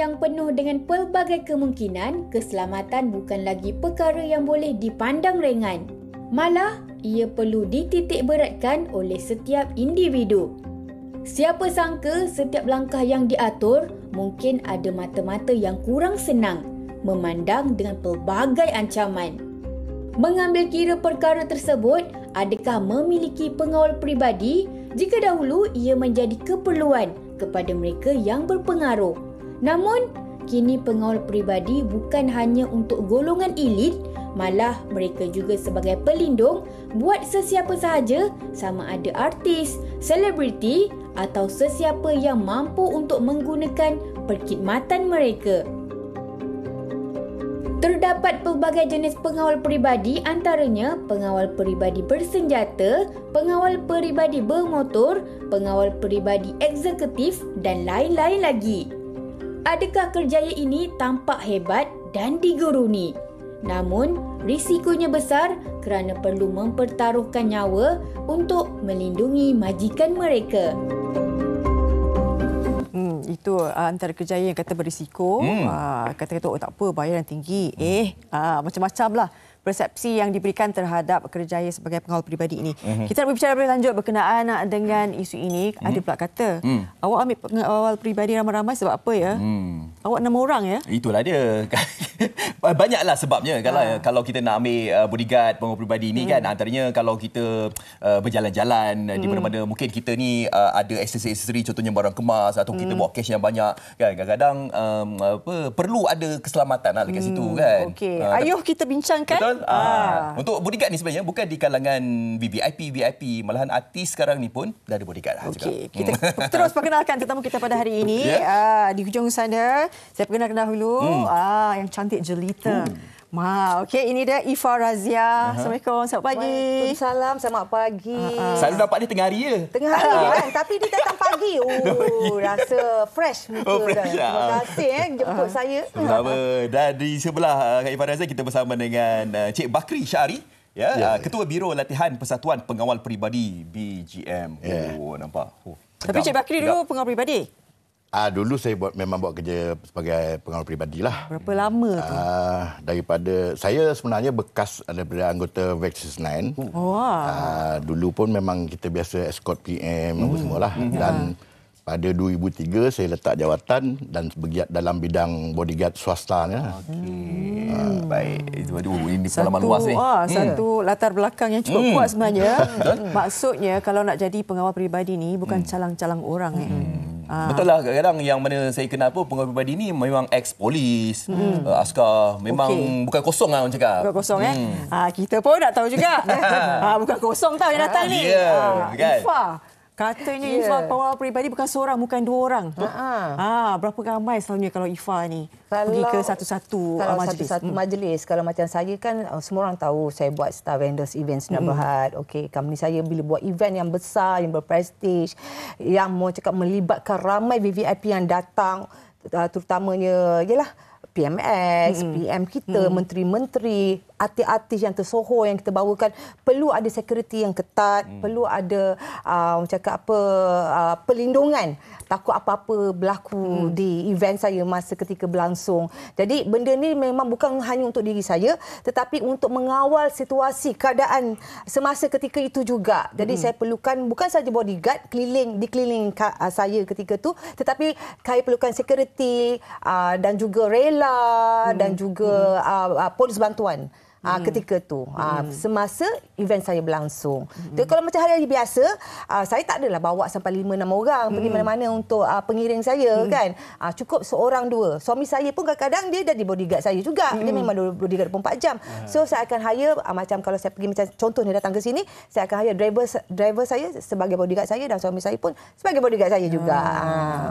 yang penuh dengan pelbagai kemungkinan, keselamatan bukan lagi perkara yang boleh dipandang ringan. Malah, ia perlu dititik beratkan oleh setiap individu. Siapa sangka setiap langkah yang diatur mungkin ada mata-mata yang kurang senang memandang dengan pelbagai ancaman. Mengambil kira perkara tersebut, adakah memiliki pengawal peribadi jika dahulu ia menjadi keperluan kepada mereka yang berpengaruh. Namun, kini pengawal peribadi bukan hanya untuk golongan elit, malah mereka juga sebagai pelindung buat sesiapa sahaja, sama ada artis, selebriti atau sesiapa yang mampu untuk menggunakan perkhidmatan mereka. Terdapat pelbagai jenis pengawal peribadi, antaranya pengawal peribadi bersenjata, pengawal peribadi bermotor, pengawal peribadi eksekutif dan lain-lain lagi. Adakah kerjaya ini tampak hebat dan diguruni? Namun, risikonya besar kerana perlu mempertaruhkan nyawa untuk melindungi majikan mereka. Itu antara kerjaya yang kata berisiko. Kata-kata tak apa, bayaran tinggi. Macam-macam lah persepsi yang diberikan terhadap kerjaya sebagai pengawal peribadi ini. Kita nak berbicara lebih lanjut berkenaan dengan isu ini. Ada pula kata, awak ambil pengawal peribadi ramai-ramai sebab apa ya? Awak 6 orang ya? Itulah dia. Banyaklah sebabnya. Kalau kita nak ambil bodyguard pengawal peribadi ini kan, antaranya kalau kita berjalan-jalan di mana-mana, mungkin kita ni ada aksesori, contohnya barang kemas atau kita bawa cash yang banyak kan. Kadang-kadang perlu ada keselamatan lah dekat situ kan. Okey, ayuh kita bincangkan. Betul. Untuk bodyguard ni sebenarnya bukan di kalangan VIP, malahan artis sekarang ni pun dah ada bodyguard. Okey, kita terus perkenalkan tetamu kita pada hari ini. Di hujung sana, saya perkenalkan dahulu yang cantik jelita. Okey, ini dia Ifah Razia. Assalamualaikum, selamat pagi. Waalaikumsalam, selamat pagi. Selalu nampak dia tengah hari je. Tengah hari kan, tapi dia datang pagi. Rasa fresh muka dah. Terima kasih jemput saya. Sama. Dan di sebelah Kak Ifah Razia kita bersama dengan Cik Bakri Syari. Ketua Biro Latihan Persatuan Pengawal Peribadi BGM. Nampak. Tapi Cik Bakri dulu pengawal peribadi? Dulu saya memang buat kerja sebagai pengawal peribadi lah. Berapa lama tu? Daripada saya sebenarnya bekas daripada anggota Vexus 9. Dulu pun memang kita biasa escort PM apa semualah. Dan pada 2003 saya letak jawatan dan bergiat dalam bidang bodyguard swasta ni. Baik. Ini pengalaman luas ni. Satu latar belakang yang cukup kuat sebenarnya. Maksudnya kalau nak jadi pengawal peribadi ni bukan calang-calang orang. Betul lah, kadang-kadang yang mana saya kenal pun pengawal peribadi ni memang ex-polis, askar. Memang bukan kosong lah orang cakap. Bukan kosong kita pun nak tahu juga. Bukan kosong tau yang datang ni. Kan? Ifah. Katanya Ifah pengawal peribadi bukan seorang, bukan 2 orang. Berapa ramai selalunya kalau Ifah ni pergi ke satu-satu majlis? Satu majlis. Kalau macam saya kan, semua orang tahu saya buat Star Vendors Event Sdn Bhd. Okey, company saya bila buat event yang besar, yang berprestige, yang mau cakap melibatkan ramai VVIP yang datang, terutamanya PMX, PM kita, menteri-menteri, artis-artis yang tersohor yang kita bawakan, perlu ada security yang ketat, perlu ada perlindungan. Takut apa-apa berlaku di event saya masa ketika berlangsung. Jadi benda ni memang bukan hanya untuk diri saya, tetapi untuk mengawal situasi keadaan semasa ketika itu juga. Jadi saya perlukan bukan saja bodyguard dikeliling saya ketika tu, tetapi saya perlukan security dan juga rela dan juga polis bantuan. Ketika tu semasa event saya berlangsung. Jadi kalau macam hari-hari biasa, saya tak adalah bawa sampai 5-6 orang pergi mana-mana untuk pengiring saya kan. Cukup seorang 2. Suami saya pun kadang-kadang dia jadi bodyguard saya juga. Dia memang bodyguard 24 jam. So saya akan hire macam kalau saya pergi macam contohnya datang ke sini, saya akan hire driver saya sebagai bodyguard saya dan suami saya pun sebagai bodyguard saya juga.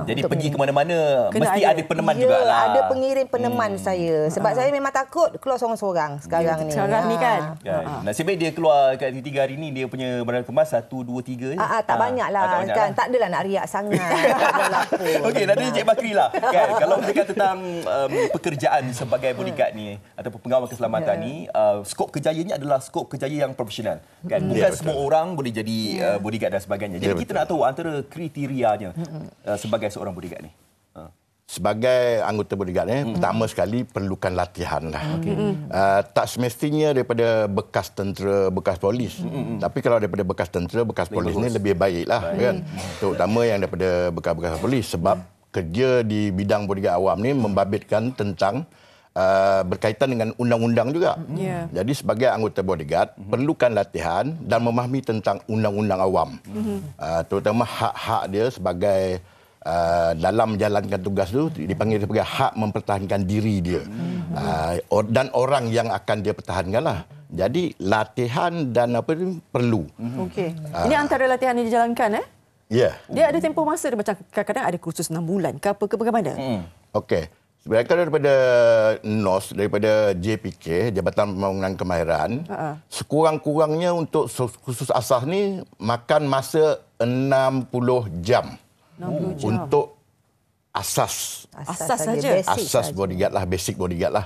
Jadi pergi ke mana-mana mesti ada peneman jugalah. Ada pengiring peneman saya. Sebab saya memang takut keluar seorang-seorang sekarang. Sekarang ni kan. Nasib baik dia keluar kat 3 hari ni, dia punya barang kemas 1, 2, 3 je. Tak banyak lah kan. Tak adalah nak riak sangat. Okey, nanti Cik Bakri lah kan. Kalau bercakap tentang pekerjaan sebagai bodyguard ni ataupun pengawal keselamatan ni, skop kerjayanya adalah skop kerjaya yang profesional kan. Bukan semua orang boleh jadi bodyguard dan sebagainya. Jadi kita nak tahu antara kriterianya sebagai seorang bodyguard ni. sebagai anggota bodyguard pertama sekali perlukan latihan lah. Tak semestinya daripada bekas tentera, bekas polis. Tapi kalau daripada bekas tentera, bekas polis ni lebih baik lah kan. Terutama yang daripada bekas-bekas polis sebab kerja di bidang bodyguard awam ni membabitkan tentang berkaitan dengan undang-undang juga. Jadi sebagai anggota bodyguard perlukan latihan dan memahami tentang undang-undang awam. Terutama hak-hak dia sebagai dalam menjalankan tugas tu dipanggil sebagai hak mempertahankan diri dia dan orang yang akan dia pertahankan lah. Jadi latihan dan apa ni perlu. Okey. Ini antara latihan yang dijalankan Ya. Dia ada tempoh masa dia macam kadang-kadang ada kursus 6 bulan ke apa ke bagaimana? Okey. Sebenarnya kalau daripada NOS, daripada JPK, Jabatan Pembangunan Kemahiran, sekurang-kurangnya untuk kursus asas ni makan masa 60 jam. Untuk asas saja. Asas bodyguard lah, basic bodyguard lah.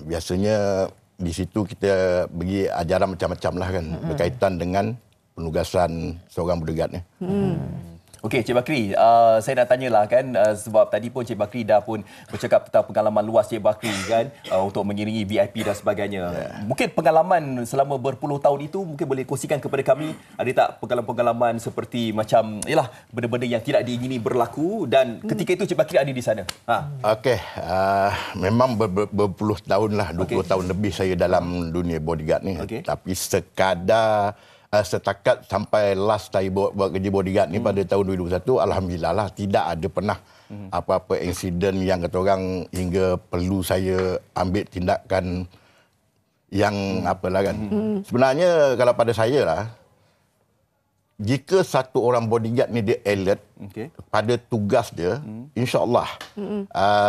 Biasanya di situ kita bagi ajaran macam-macam lah kan, berkaitan dengan penugasan seorang bodyguard ni. Okey, Cik Bakri, saya nak tanyalah kan sebab tadi pun Cik Bakri dah pun bercakap tentang pengalaman luas Cik Bakri kan untuk mengiringi VIP dan sebagainya. Mungkin pengalaman selama berpuluh tahun itu mungkin boleh kongsikan kepada kami, ada tak pengalaman-pengalaman seperti macam yalah benda-benda yang tidak diingini berlaku dan ketika itu Cik Bakri ada di sana. Okey, memang berpuluh tahun lah, 20 tahun lebih saya dalam dunia bodyguard ni. Tapi setakat sampai last saya buat kerja bodyguard ni pada tahun 2021, alhamdulillah lah tidak ada pernah apa-apa insiden yang kata orang hingga perlu saya ambil tindakan yang apalah kan. Sebenarnya kalau pada saya lah, jika satu orang bodyguard ni dia alert pada tugas dia, insya-Allah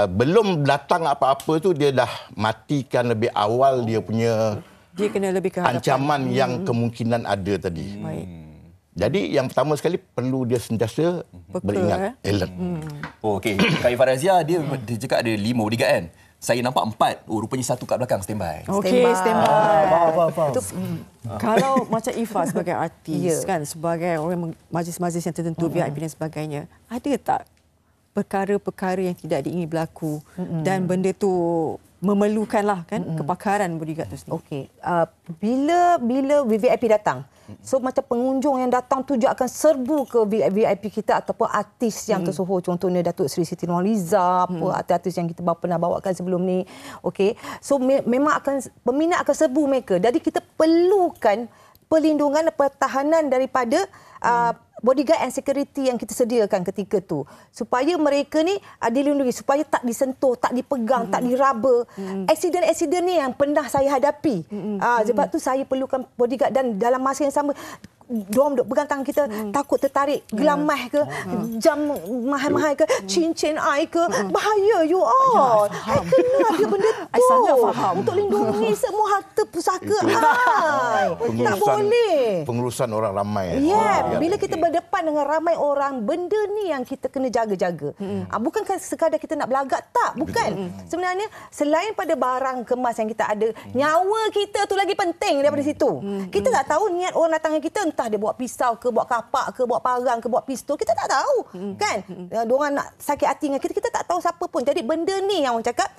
belum datang apa-apa tu dia dah matikan lebih awal dia punya dia kena lebih ke hadapan. Ancaman yang kemungkinan ada tadi. Jadi yang pertama sekali perlu dia sentiasa beringat, alert. Okey, Kak Farazia dia cakap ada 5 bodyguard kan. Saya nampak 4. Rupanya 1 kat belakang standby. Okey, standby. Faham. Kalau macam Ifa sebagai artis kan, sebagai orang majlis-majlis yang tertentu, VIP dan sebagainya, ada tak perkara-perkara yang tidak diingini berlaku dan benda tu memerlukanlah kan kepakaran bodyguard tu sendiri. Okey. Bila VIP datang, so macam pengunjung yang datang tu dia akan serbu ke VIP kita ataupun artis yang tersohor, contohnya Datuk Seri Siti Nurhaliza, apa artis yang kita pernah bawakan sebelum ni. Okey. So memang peminat akan serbu mereka. Jadi kita perlukan perlindungan dan pertahanan daripada bodyguard and security yang kita sediakan ketika tu, supaya mereka ni dilindungi, supaya tak disentuh, tak dipegang, tak diraba. Aksiden-aksiden ni yang pernah saya hadapi. Sebab tu saya perlukan bodyguard dan dalam masa yang sama diorang duk pegang tangan kita, takut tertarik gelamah ke, jam mahal-mahal ke, cincin I ke, bahaya you all. I kena ada benda tu. Sangat faham. Untuk lindungi semua harta pusaka I. Tak boleh. Pengurusan orang ramai. Bila kita berdepan dengan ramai orang, benda ni yang kita kena jaga-jaga. Bukankah sekadar kita nak belagak, tak, bukan. Sebenarnya selain pada barang kemas yang kita ada, nyawa kita tu lagi penting daripada situ. Kita tak tahu niat orang datang dengan kita, entah dia bawa pisau ke, bawa kapak ke, bawa parang ke, bawa pistol, kita tak tahu. Kan? Diorang nak sakit hati dengan kita, kita tak tahu siapa pun. Jadi benda ni yang orang cakap,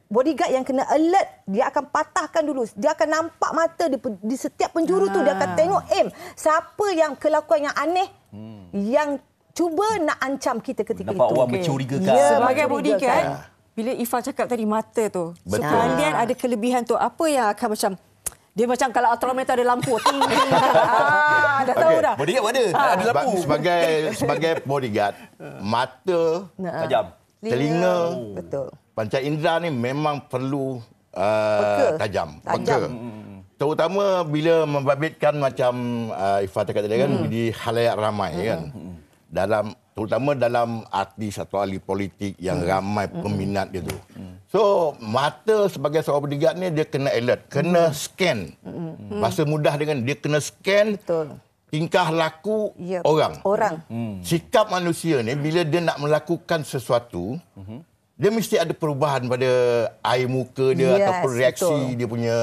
bodyguard yang kena alert, dia akan patahkan dulu. Dia akan nampak mata di setiap penjuru tu, dia akan tengok siapa yang kelakuan yang aneh, yang cuba nak ancam kita ketika nampak itu. Orang mencurigakan. Sebagai bodyguard, bila Ifa cakap tadi mata tu, sekalian ada kelebihan tu, apa yang akan macam dia macam kalau automatik ada lampu. Dah tahu dah. Bodyguard ada lampu. Sebagai bodyguard, mata, tajam, telinga, betul. panca indera ni memang perlu tajam. Terutama bila membabitkan macam Ifa cakap tadi kan, di khalayak ramai kan. Terutama dalam artis atau ahli politik yang ramai peminat dia tu. So, mata sebagai seorang bodyguard ni dia kena alert, kena scan. Bahasa mudah dengan dia kena scan tingkah laku orang. Sikap manusia ni bila dia nak melakukan sesuatu, dia mesti ada perubahan pada air muka dia ataupun reaksi dia punya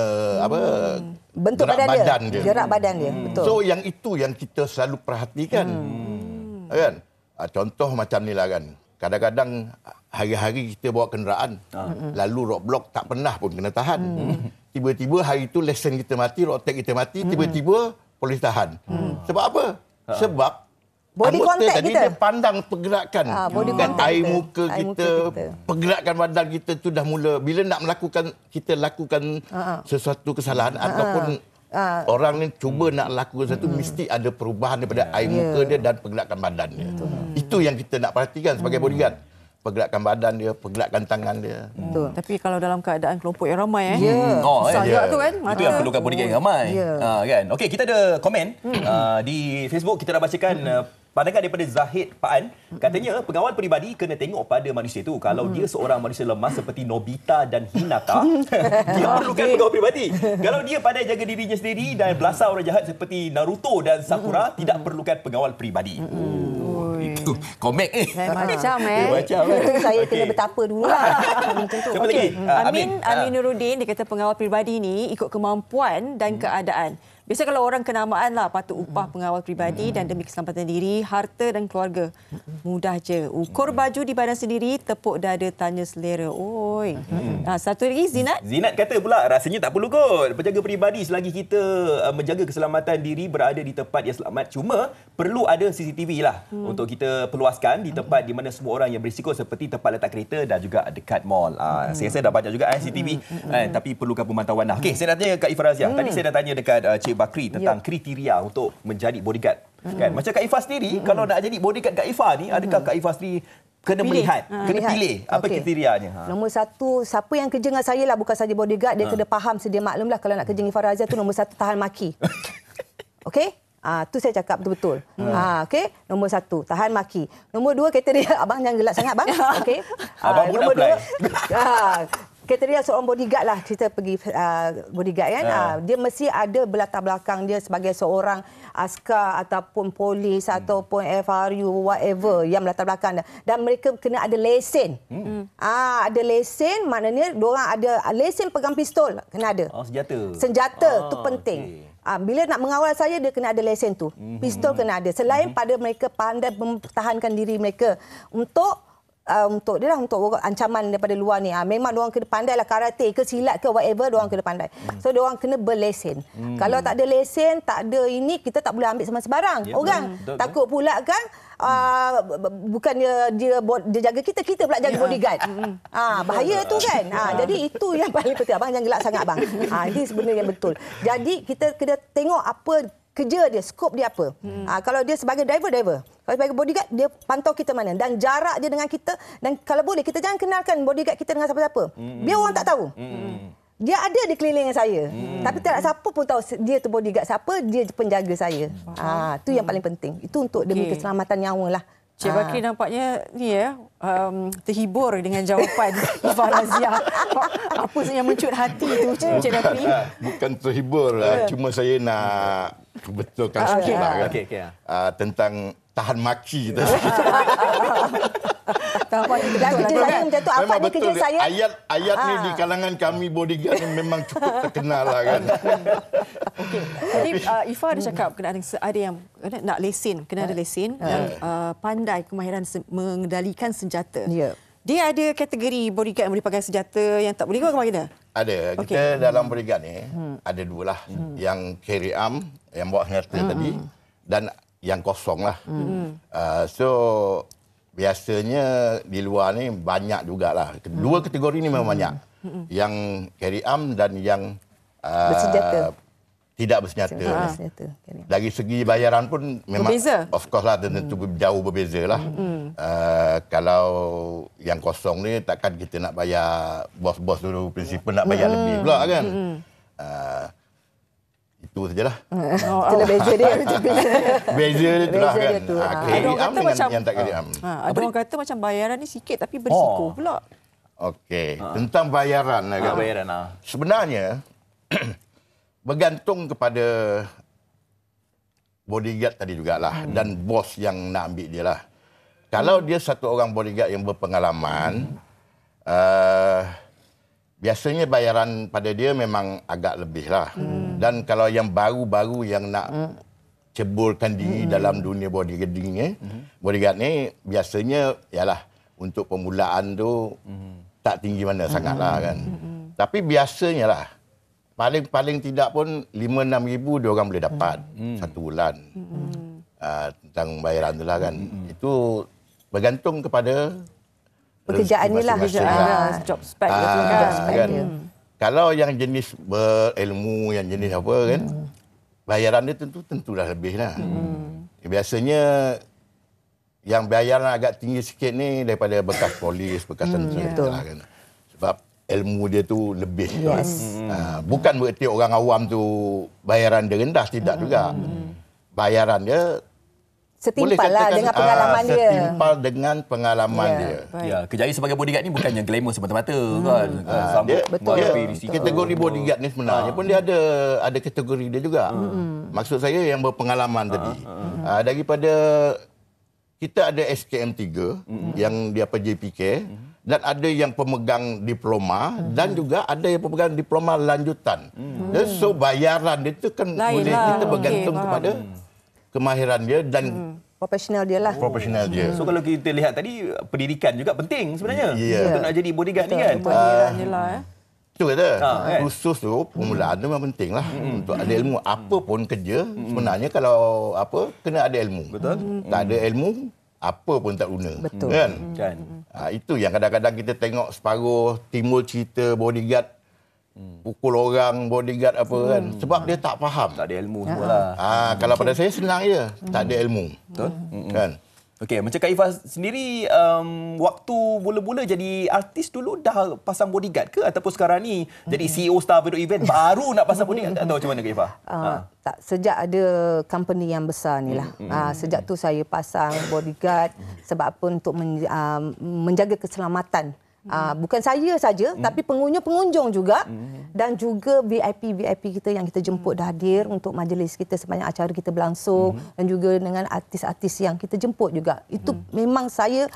bentuk badan dia. Gerak badan dia. Betul. So yang itu yang kita selalu perhatikan. Kan? Contoh macam ni lah kan. kadang-kadang hari-hari kita bawa kenderaan, lalu roadblock tak pernah pun kena tahan. Tiba-tiba hari itu lesen kita mati, road tax kita mati, tiba-tiba polis tahan. Sebab apa? Sebab body anggota contact tadi kita. dia pandang pergerakan. Body Kan contact air kita. muka kita, pergerakan badan kita tu dah mula. Bila nak melakukan, kita lakukan sesuatu kesalahan ataupun orang ni cuba nak lakukan sesuatu, mesti ada perubahan daripada air muka dia dan pergerakan badan dia. Itu yang kita nak perhatikan sebagai bodyguard. Pergerakan badan dia, pergerakan tangan dia. Tapi kalau dalam keadaan kelompok yang ramai Susah juga tu kan. Itu yang perlukan bodyguard yang ramai. Kan? Okey, kita ada komen di Facebook. Kita dah bacakan pandangan daripada Zahid Paan. Katanya pengawal peribadi kena tengok pada manusia tu. Kalau dia seorang manusia lemah seperti Nobita dan Hinata, dia perlukan pengawal peribadi. Kalau dia pandai jaga dirinya sendiri dan belasah orang jahat seperti Naruto dan Sakura, tidak perlukan pengawal peribadi. Itu komik Macam Macam Saya kena bertapa dulu lah. Siapa lagi? Amin Nuruddin, dia kata pengawal peribadi ni ikut kemampuan dan keadaan. Biasa kalau orang kenamaan lah, patut upah pengawal peribadi dan demi keselamatan diri, harta dan keluarga. Mudah je. Ukur baju di badan sendiri, tepuk dada, tanya selera. Oi. Satu lagi, Zinat. Zinat kata pula rasanya tak perlu kot penjaga peribadi selagi kita menjaga keselamatan diri berada di tempat yang selamat. Cuma perlu ada CCTV lah untuk kita perluaskan di tempat di mana semua orang yang berisiko seperti tempat letak kereta dan juga dekat mall. Saya rasa dah banyak juga CCTV tapi perlukan pemantauan lah. Okey, saya nak tanya Kak Ifah Razia. Tadi saya dah tanya dekat Cik Bakri tentang kriteria untuk menjadi bodyguard. Kan? Macam Kak Ifah sendiri, kalau nak jadi bodyguard Kak Ifah ni, adakah Kak Ifah sendiri kena melihat, kena pilih apa kriterianya? Nombor satu, siapa yang kerja dengan saya lah, bukan saja bodyguard, dia kena faham, sedia maklum lah kalau nak kerja dengan Ifah Razia tu nombor satu, tahan maki. Okey? Tu saya cakap betul-betul. Okey, nombor satu, tahan maki. Nombor dua, kriteria abang jangan gelak sangat bang. Okey. Abang pun nombor apply. Kriteria seorang bodyguard lah, kita pergi bodyguard kan. Dia mesti ada berlatar belakang dia sebagai seorang askar ataupun polis ataupun FRU whatever yang berlatar belakang dia. Dan mereka kena ada lesen. Ada lesen, maknanya diorang ada lesen pegang pistol, kena ada. Senjata tu penting. Bila nak mengawal saya, dia kena ada lesen tu. Pistol kena ada. Selain pada mereka pandai mempertahankan diri mereka untuk ancaman daripada luar ni. Memang diorang kena pandai lah, karate ke silat ke whatever, diorang kena pandai. So diorang kena berlesen. Kalau tak ada lesen, tak ada ini, kita tak boleh ambil sembarang orang. Takut pula kan bukannya dia jaga kita pula jaga bodyguard. Bahaya tu kan. Jadi itu yang paling penting. Abang jangan gelak sangat bang. Ini sebenarnya yang betul. Jadi kita kena tengok apa kerja dia, skop dia apa. Kalau dia sebagai driver. Kalau sebagai bodyguard, dia pantau kita mana. Dan jarak dia dengan kita. Dan kalau boleh, kita jangan kenalkan bodyguard kita dengan siapa-siapa. Biar orang tak tahu. Dia ada di keliling saya. Tapi tak siapa pun tahu dia tu bodyguard siapa, dia penjaga saya. Itu yang paling penting. Itu untuk demi keselamatan nyawa lah. Cik Bakri nampaknya ni terhibur dengan jawapan Ifah Razia. Apa yang mencut hati tu Cik Bakri? Bukan terhibur, cuma saya nak betulkan sikit lah kan. Tentang tahan maki kita. Kerja saya macam tu. Apa ni kerja saya? Ayat ni di kalangan kami bodyguard ni memang cukup terkenal lah kan. Jadi Ifah ada cakap kena ada yang nak lesen, kena ada lesen dan pandai kemahiran mengendalikan senjata. Dia ada kategori bodyguard yang boleh pakai senjata, yang tak boleh ke bagaimana? Ada. Kita dalam bodyguard ni ada dua lah. Yang carry arm, yang bawa senjata tadi, dan yang kosong lah. So biasanya di luar ni banyak jugalah. Dua kategori ni memang banyak. Yang carry arm dan yang bersenjata. Tidak bersenjata. Dari segi bayaran pun memang berbeza. Of course lah, tentu jauh berbeza lah. Kalau yang kosong ni takkan kita nak bayar bos-bos dulu, prinsipal nak bayar lebih pula kan. Itu sajalah. Itulah beza dia. Beza dia itulah kan. Carry arm dengan macam, yang tak carry arm. Ada orang kata macam bayaran ni sikit tapi berisiko pula. Okey. Tentang bayaran. Sebenarnya bergantung kepada bodyguard tadi jugalah dan bos yang nak ambil dia lah. Kalau dia satu orang bodyguard yang berpengalaman, biasanya bayaran pada dia memang agak lebih lah. Dan kalau yang baru-baru yang nak ceburkan diri dalam dunia bodyguard ni, biasanya ialah untuk permulaan tu tak tinggi mana sangatlah kan. Tapi biasanya lah paling tidak pun 5-6 ribu dia orang boleh dapat satu bulan. Tentang bayaran tu lah kan. Itu bergantung kepada pekerjaan ni lah. Job spec kan. Kalau yang jenis berilmu, yang jenis apa kan, bayaran dia tentulah lebih lah. Biasanya yang bayaran agak tinggi sikit ni daripada bekas polis, bekas tentera lah kan. Sebab ilmu dia tu lebih. Bukan bererti orang awam tu bayaran dia rendah, tidak juga. Bayaran dia setimpal lah dengan pengalaman dia. Setimpal dengan pengalaman dia. Ya, kerjaya sebagai bodyguard ni bukan yang glamour semata-mata kan. Kategori bodyguard ni sebenarnya pun dia ada kategori dia juga. Maksud saya yang berpengalaman tadi. Daripada kita ada SKM 3 yang dia apa JPK dan ada yang pemegang diploma dan juga ada yang pemegang diploma lanjutan. So bayaran dia tu kan boleh kita bergantung kepada kemahiran dia dan profesional dia lah. Profesional dia. So kalau kita lihat tadi pendidikan juga penting sebenarnya untuk nak jadi bodyguard ni kan. Kemahiran dia lah Itu kata. Khusus tu permulaan tu memang penting lah untuk ada ilmu apa pun kerja sebenarnya kalau apa kena ada ilmu. Betul. Tak ada ilmu apa pun tak guna. Betul. Kan? Itu yang kadang-kadang kita tengok separuh timbul cerita bodyguard pukul orang bodyguard apa kan sebab dia tak faham, tak ada ilmu semualah. Kalau pada saya senang je, tak ada ilmu. Betul. Kan? Okey, macam Kak Ifah sendiri waktu mula-mula jadi artis dulu dah pasang bodyguard ke ataupun sekarang ni jadi CEO Star Video Event baru nak pasang bodyguard atau macam mana Kak Ifah? Tak, sejak ada company yang besar ni lah. Sejak tu saya pasang bodyguard sebab apa untuk menjaga keselamatan. Bukan saya saja tapi pengunjung juga dan juga VIP kita yang kita jemput dah hadir untuk majlis kita sepanjang acara kita berlangsung dan juga dengan artis-artis yang kita jemput juga. Itu memang saya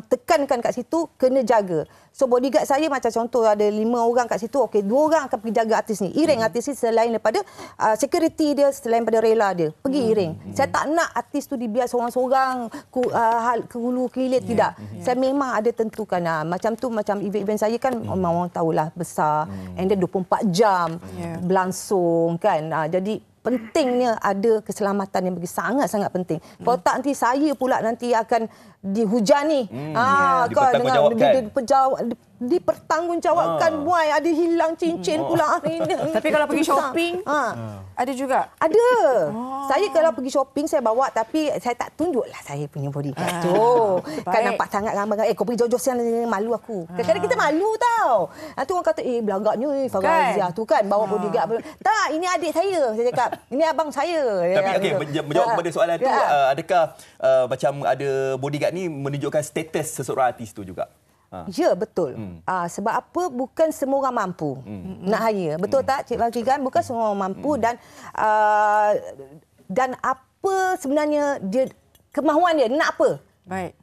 tekankan kat situ kena jaga. So bodyguard saya macam contoh ada 5 orang kat situ, okey 2 orang akan pergi jaga artis ni. Iring artis ni selain daripada security dia, selain daripada rela dia, pergi iring. Saya tak nak artis tu dibiar seorang-seorang ke hulu ke hilir, tidak. Saya memang ada tentukan macam tu, macam event-event saya kan orang tahulah besar and then 24 jam berlangsung kan. Jadi pentingnya ada keselamatan yang bagi sangat-sangat penting. Kalau tak nanti saya pula nanti akan dihujani. Dipertanggungjawabkan buai ada hilang cincin pula. Tapi kalau pergi shopping ada juga? Ada. Saya kalau pergi shopping saya bawa tapi saya tak tunjuklah saya punya bodyguard tu. Kan nampak sangat ramai. Kau pergi jauh-jauh siang malu aku. Kadang-kadang kita malu tau. Nanti orang kata belagaknya Farazia tu kan bawa bodyguard. Tak, ini adik saya cakap. Ini abang saya. Tapi menjawab kepada soalan tu, adakah macam ada bodyguard ni menunjukkan status seseorang artis tu juga? Ya, betul. Sebab apa? Bukan semua orang mampu nak hire. Betul tak, Cik Bakri kan? Bukan semua orang mampu dan apa sebenarnya dia kemahuan dia nak apa? Baik.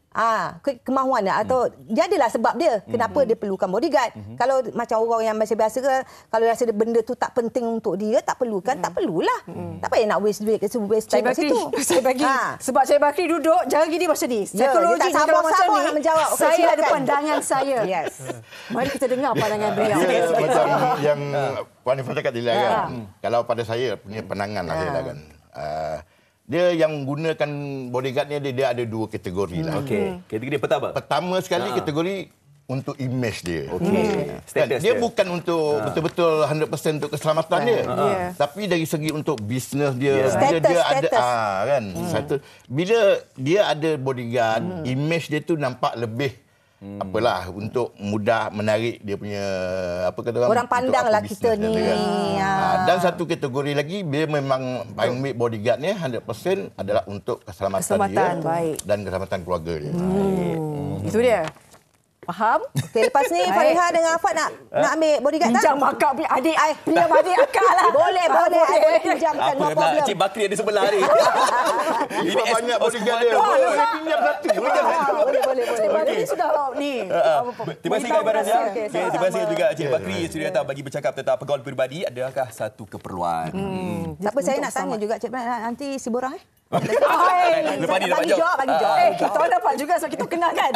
Kemahuan dia atau dia adalah sebab dia kenapa dia perlukan bodyguard. Kalau macam orang yang biasa ke, kalau rasa benda tu tak penting untuk dia, tak perlukan, tak perlulah. Tak payah nak waste duit, waste time kat situ. Sebab Cik Bakri duduk jari dia macam ni. Psikologi tak sabar-sabar nak menjawab. Saya ada pandangan saya. Yes. Mari kita dengar pandangan beliau. Macam yang Puan Ifah cakap tadi kan. Kalau pada saya punya pandangan lah kan. Dia yang gunakan bodyguard ni dia ada 2 kategori lah. Okey. Kategori pertama. Pertama sekali kategori untuk image dia. Status dia bukan untuk betul-betul 100% untuk keselamatan dia. Tapi dari segi untuk bisnes dia, dia ada kan. Satu bila dia ada bodyguard, image dia tu nampak lebih apalah untuk mudah menarik dia punya apa kata orang pandanglah kita ni. Dan satu kategori lagi dia memang ambil bodyguard ni 100% adalah untuk keselamatan dia dan keselamatan keluarga dia. Itu dia. Faham? Okey, lepas ni Farihah dengan Afat nak ambil bodyguard tak? Pinjam akak punya adik. Pinjam adik akak lah. Boleh. Boleh pinjamkan. No problem. Cik Bakri ada sebelah ni. Ini banyak bodyguard dia. Pinjam satu. Boleh. Ini sudah ni. Terima kasih Kak Ifah. Terima kasih juga Cik Bakri sudah datang bagi bercakap tentang pegawai peribadi. Adakah satu keperluan? Siapa saya nak tanya juga Cik, nanti si borang Lepas ni dapat job. Bagi job. Kita orang dapat juga sebab kita kenal kan.